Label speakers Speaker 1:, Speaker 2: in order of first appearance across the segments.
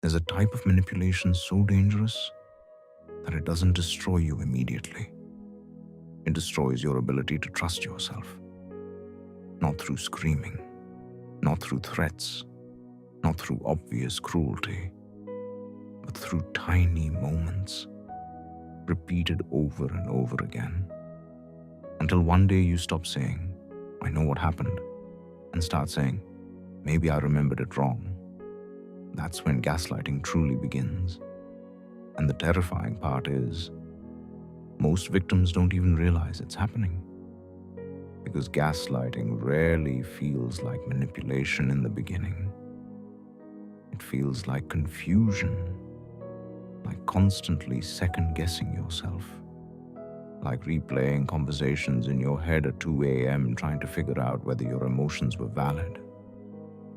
Speaker 1: There's a type of manipulation so dangerous that it doesn't destroy you immediately. It destroys your ability to trust yourself. Not through screaming, not through threats, not through obvious cruelty, but through tiny moments, repeated over and over again, until one day you stop saying, "I know what happened," and start saying, "Maybe I remembered it wrong." That's when gaslighting truly begins. And the terrifying part is, most victims don't even realize it's happening. Because gaslighting rarely feels like manipulation in the beginning. It feels like confusion, like constantly second-guessing yourself, like replaying conversations in your head at 2 a.m. trying to figure out whether your emotions were valid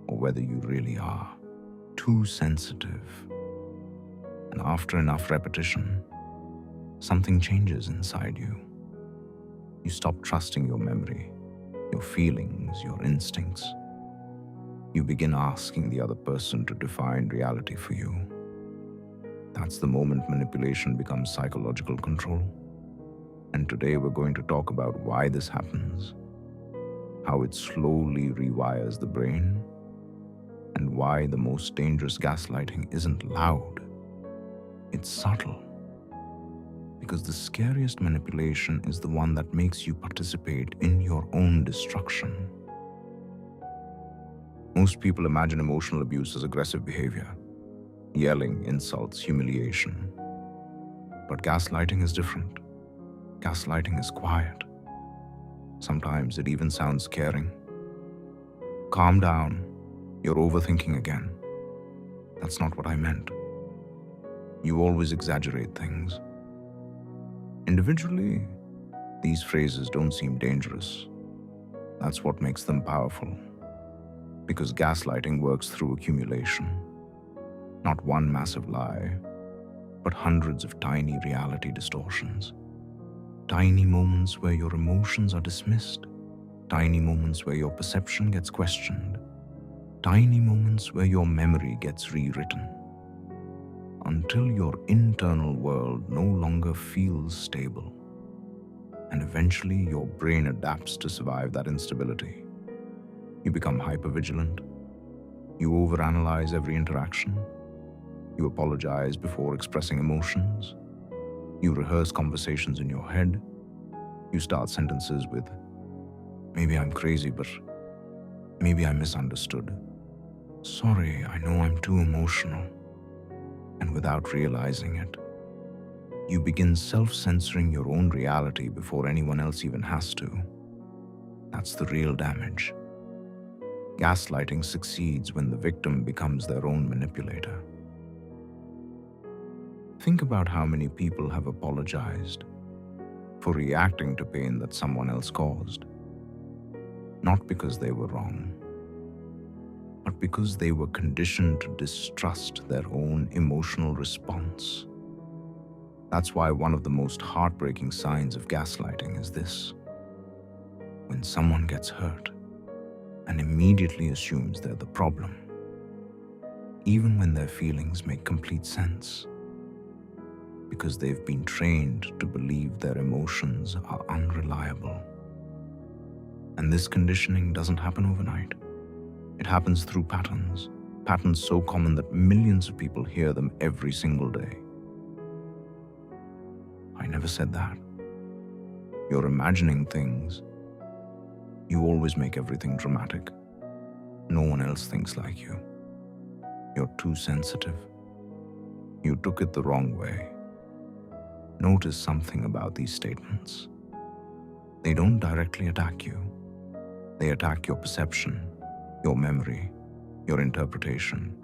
Speaker 1: or whether you really are too sensitive. And after enough repetition, something changes inside you. You stop trusting your memory, your feelings, your instincts. You begin asking the other person to define reality for you. That's the moment manipulation becomes psychological control. And today we're going to talk about why this happens, how it slowly rewires the brain, and why the most dangerous gaslighting isn't loud, it's subtle. Because the scariest manipulation is the one that makes you participate in your own destruction. Most people imagine emotional abuse as aggressive behavior, yelling, insults, humiliation. But gaslighting is different. Gaslighting is quiet. Sometimes it even sounds caring. "Calm down. You're overthinking again. That's not what I meant. You always exaggerate things." Individually, these phrases don't seem dangerous. That's what makes them powerful. Because gaslighting works through accumulation. Not one massive lie, but hundreds of tiny reality distortions. Tiny moments where your emotions are dismissed. Tiny moments where your perception gets questioned. Tiny moments where your memory gets rewritten. Until your internal world no longer feels stable. And eventually your brain adapts to survive that instability. You become hypervigilant. You overanalyze every interaction. You apologize before expressing emotions. You rehearse conversations in your head. You start sentences with, "Maybe I'm crazy, but maybe I misunderstood. Sorry, I know I'm too emotional." And without realizing it, you begin self-censoring your own reality before anyone else even has to. That's the real damage. Gaslighting succeeds when the victim becomes their own manipulator. Think about how many people have apologized for reacting to pain that someone else caused. Not because they were wrong, but because they were conditioned to distrust their own emotional response. That's why one of the most heartbreaking signs of gaslighting is this: when someone gets hurt and immediately assumes they're the problem, even when their feelings make complete sense, because they've been trained to believe their emotions are unreliable. And this conditioning doesn't happen overnight. It happens through patterns so common that millions of people hear them every single day. "I never said that." "You're imagining things." "You always make everything dramatic." "No one else thinks like you." "You're too sensitive." "You took it the wrong way." Notice something about these statements. They don't directly attack you. They attack your perception, your memory, your interpretation,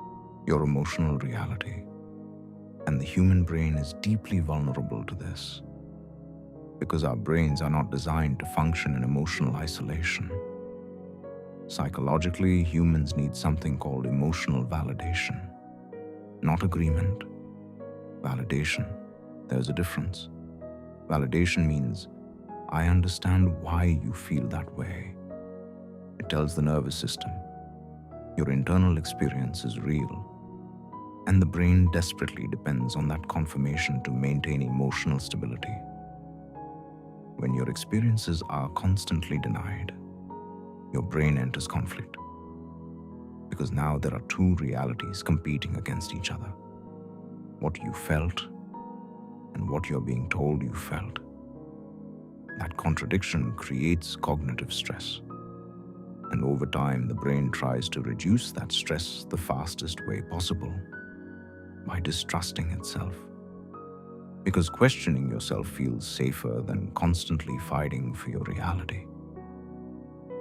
Speaker 1: your emotional reality. And the human brain is deeply vulnerable to this, because our brains are not designed to function in emotional isolation. Psychologically, humans need something called emotional validation. Not agreement. Validation. There's a difference. Validation means, "I understand why you feel that way." It tells the nervous system, your internal experience is real, And the brain desperately depends on that confirmation to maintain emotional stability. When your experiences are constantly denied, your brain enters conflict. Because now there are two realities competing against each other: what you felt and what you're being told you felt. That contradiction creates cognitive stress. And over time, the brain tries to reduce that stress the fastest way possible, by distrusting itself. Because questioning yourself feels safer than constantly fighting for your reality.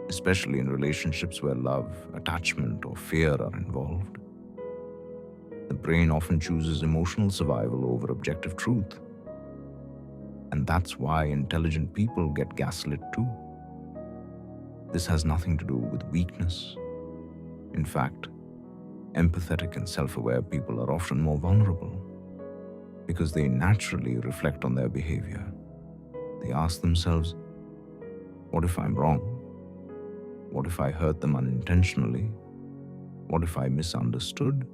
Speaker 1: Especially in relationships where love, attachment, or fear are involved. The brain often chooses emotional survival over objective truth. And that's why intelligent people get gaslit too. This has nothing to do with weakness. In fact, empathetic and self-aware people are often more vulnerable because they naturally reflect on their behavior. They ask themselves, what if I'm wrong? What if I hurt them unintentionally? What if I misunderstood?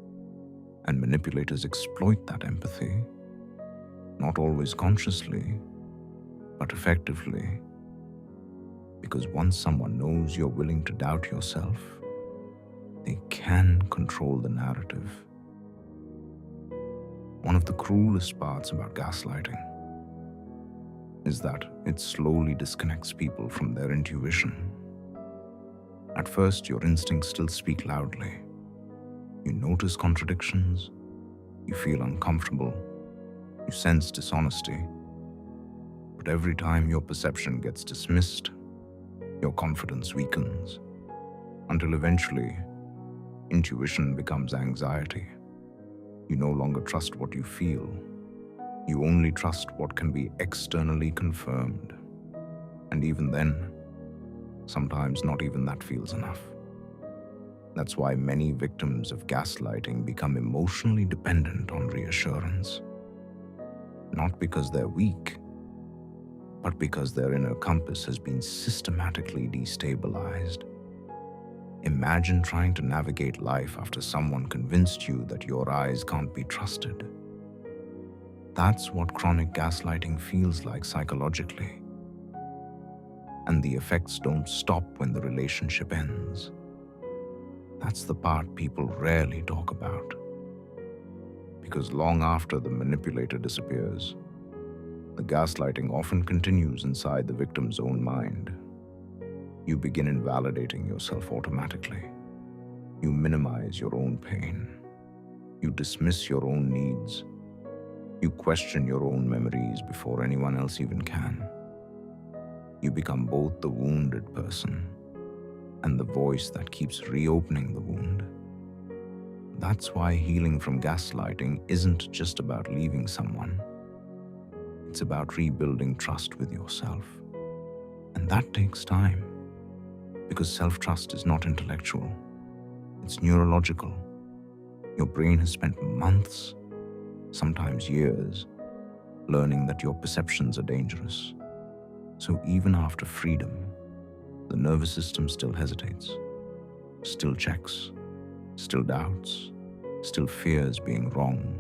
Speaker 1: And manipulators exploit that empathy, not always consciously, but effectively. Because once someone knows you're willing to doubt yourself, they can control the narrative. One of the cruelest parts about gaslighting is that it slowly disconnects people from their intuition. At first, your instincts still speak loudly. You notice contradictions, you feel uncomfortable, you sense dishonesty. But every time your perception gets dismissed, your confidence weakens, until eventually, intuition becomes anxiety. You no longer trust what you feel. You only trust what can be externally confirmed. And even then, sometimes not even that feels enough. That's why many victims of gaslighting become emotionally dependent on reassurance. Not because they're weak, but because their inner compass has been systematically destabilized. Imagine trying to navigate life after someone convinced you that your eyes can't be trusted. That's what chronic gaslighting feels like psychologically. And the effects don't stop when the relationship ends. That's the part people rarely talk about. Because long after the manipulator disappears, the gaslighting often continues inside the victim's own mind. You begin invalidating yourself automatically. You minimize your own pain. You dismiss your own needs. You question your own memories before anyone else even can. You become both the wounded person and the voice that keeps reopening the wound. That's why healing from gaslighting isn't just about leaving someone. It's about rebuilding trust with yourself. And that takes time, because self-trust is not intellectual. It's neurological. Your brain has spent months, sometimes years, learning that your perceptions are dangerous. So even after freedom, the nervous system still hesitates, still checks, still doubts, still fears being wrong.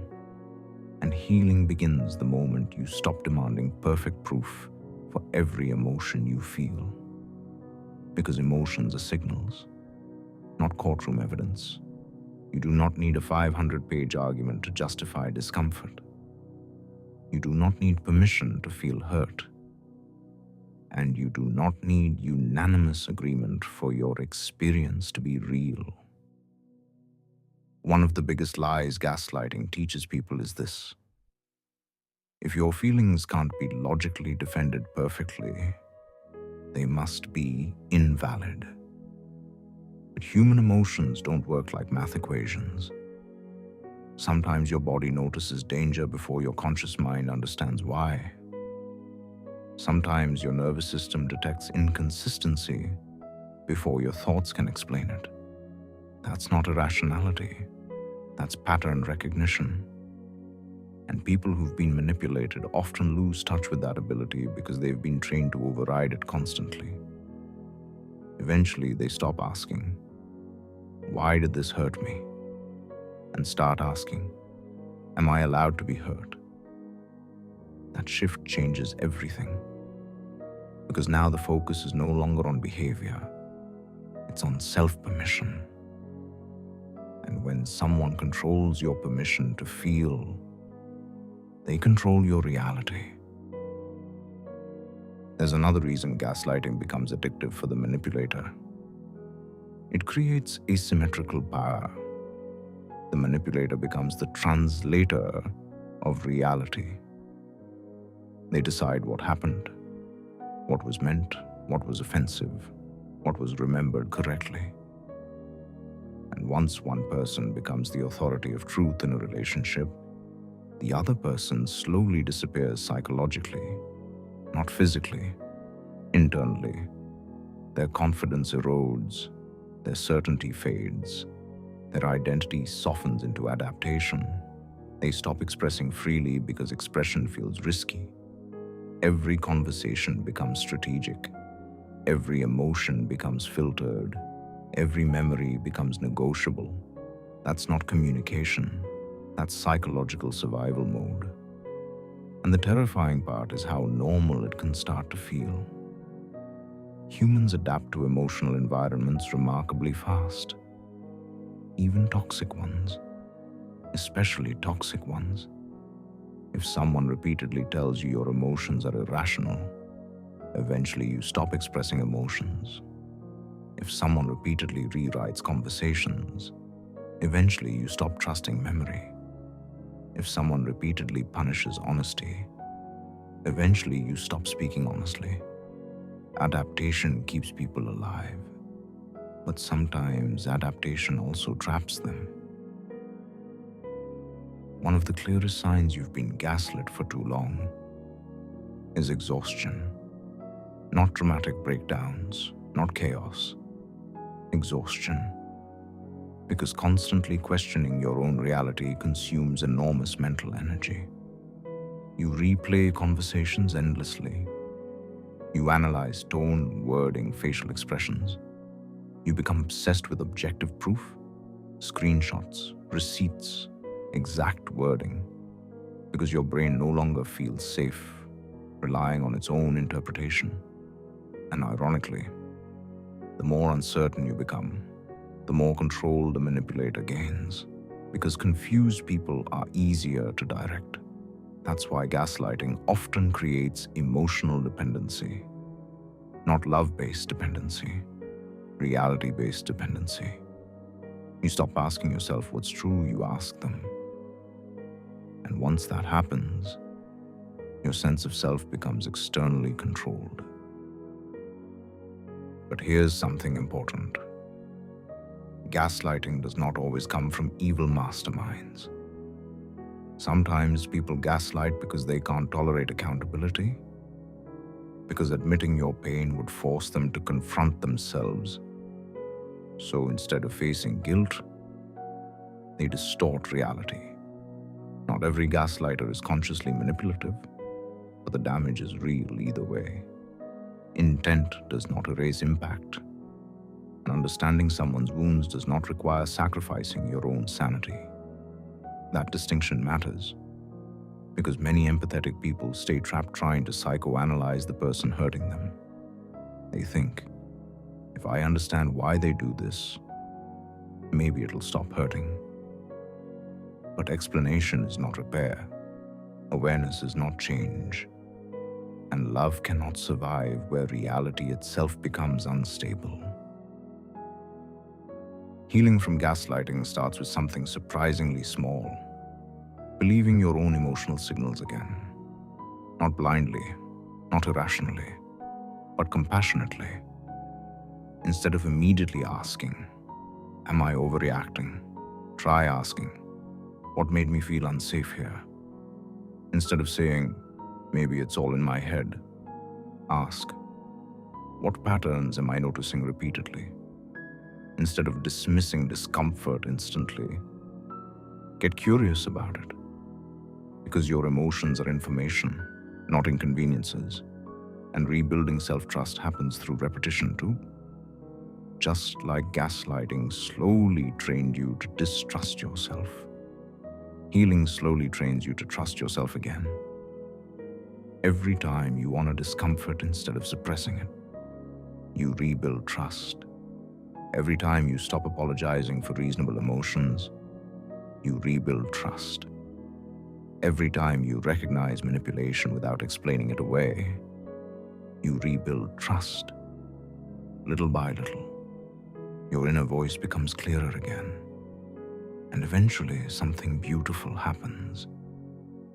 Speaker 1: And healing begins the moment you stop demanding perfect proof for every emotion you feel. Because emotions are signals, not courtroom evidence. You do not need a 500-page argument to justify discomfort. You do not need permission to feel hurt. And you do not need unanimous agreement for your experience to be real. One of the biggest lies gaslighting teaches people is this: if your feelings can't be logically defended perfectly, they must be invalid. But human emotions don't work like math equations. Sometimes your body notices danger before your conscious mind understands why. Sometimes your nervous system detects inconsistency before your thoughts can explain it. That's not irrationality. That's pattern recognition. And people who've been manipulated often lose touch with that ability because they've been trained to override it constantly. Eventually, they stop asking, "Why did this hurt me?" and start asking, Am I allowed to be hurt? That shift changes everything, because now the focus is no longer on behavior, it's on self-permission. And when someone controls your permission to feel, they control your reality. There's another reason gaslighting becomes addictive for the manipulator. It creates asymmetrical power. The manipulator becomes the translator of reality. They decide what happened, what was meant, what was offensive, what was remembered correctly. And once one person becomes the authority of truth in a relationship, the other person slowly disappears psychologically, not physically, internally. Their confidence erodes, their certainty fades, their identity softens into adaptation. They stop expressing freely because expression feels risky. Every conversation becomes strategic. Every emotion becomes filtered. Every memory becomes negotiable. That's not communication. That's psychological survival mode. And the terrifying part is how normal it can start to feel. Humans adapt to emotional environments remarkably fast. Even toxic ones, especially toxic ones. If someone repeatedly tells you your emotions are irrational, eventually you stop expressing emotions. If someone repeatedly rewrites conversations, eventually you stop trusting memory. If someone repeatedly punishes honesty, eventually you stop speaking honestly. Adaptation keeps people alive, but sometimes adaptation also traps them. One of the clearest signs you've been gaslit for too long is exhaustion. Not dramatic breakdowns, not chaos. Exhaustion. Because constantly questioning your own reality consumes enormous mental energy. You replay conversations endlessly. You analyze tone, wording, facial expressions. You become obsessed with objective proof, screenshots, receipts, exact wording, because your brain no longer feels safe, relying on its own interpretation. And ironically, the more uncertain you become, the more control the manipulator gains, because confused people are easier to direct. That's why gaslighting often creates emotional dependency, not love-based dependency, reality-based dependency. You stop asking yourself what's true, you ask them. And once that happens, your sense of self becomes externally controlled. But here's something important. Gaslighting does not always come from evil masterminds. Sometimes people gaslight because they can't tolerate accountability, because admitting your pain would force them to confront themselves. So instead of facing guilt, they distort reality. Not every gaslighter is consciously manipulative, but the damage is real either way. Intent does not erase impact. And understanding someone's wounds does not require sacrificing your own sanity. That distinction matters, because many empathetic people stay trapped trying to psychoanalyze the person hurting them. They think, if I understand why they do this, maybe it'll stop hurting. But explanation is not repair. Awareness is not change. And love cannot survive where reality itself becomes unstable. Healing from gaslighting starts with something surprisingly small. Believing your own emotional signals again. Not blindly, not irrationally, but compassionately. Instead of immediately asking, am I overreacting? Try asking, what made me feel unsafe here? Instead of saying, maybe it's all in my head, ask, what patterns am I noticing repeatedly? Instead of dismissing discomfort instantly, get curious about it. Because your emotions are information, not inconveniences. And rebuilding self-trust happens through repetition too. Just like gaslighting slowly trained you to distrust yourself. Healing slowly trains you to trust yourself again. Every time you honor discomfort instead of suppressing it, you rebuild trust. Every time you stop apologizing for reasonable emotions, you rebuild trust. Every time you recognize manipulation without explaining it away, you rebuild trust. Little by little, your inner voice becomes clearer again. And eventually, something beautiful happens.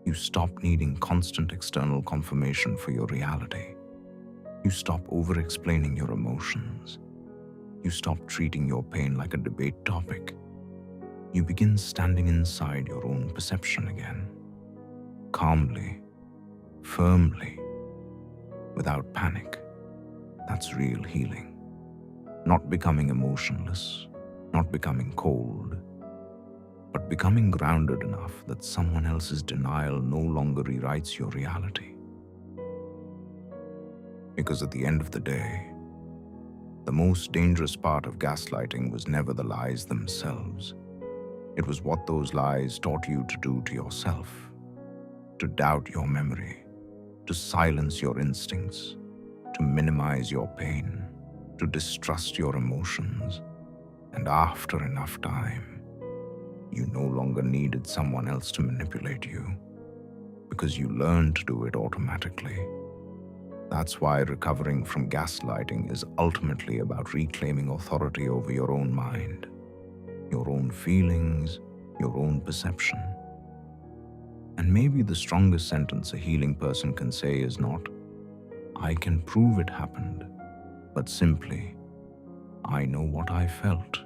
Speaker 1: You stop needing constant external confirmation for your reality. You stop over-explaining your emotions. You stop treating your pain like a debate topic. You begin standing inside your own perception again, calmly, firmly, without panic. That's real healing. Not becoming emotionless, not becoming cold, but becoming grounded enough that someone else's denial no longer rewrites your reality. Because at the end of the day, the most dangerous part of gaslighting was never the lies themselves. It was what those lies taught you to do to yourself, to doubt your memory, to silence your instincts, to minimize your pain, to distrust your emotions. And after enough time, you no longer needed someone else to manipulate you because you learned to do it automatically. That's why recovering from gaslighting is ultimately about reclaiming authority over your own mind, your own feelings, your own perception. And maybe the strongest sentence a healing person can say is not, "I can prove it happened," but simply, "I know what I felt."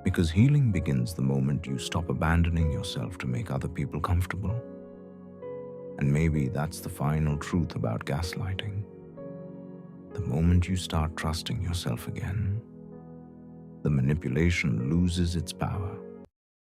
Speaker 1: Because healing begins the moment you stop abandoning yourself to make other people comfortable. And maybe that's the final truth about gaslighting. The moment you start trusting yourself again, the manipulation loses its power.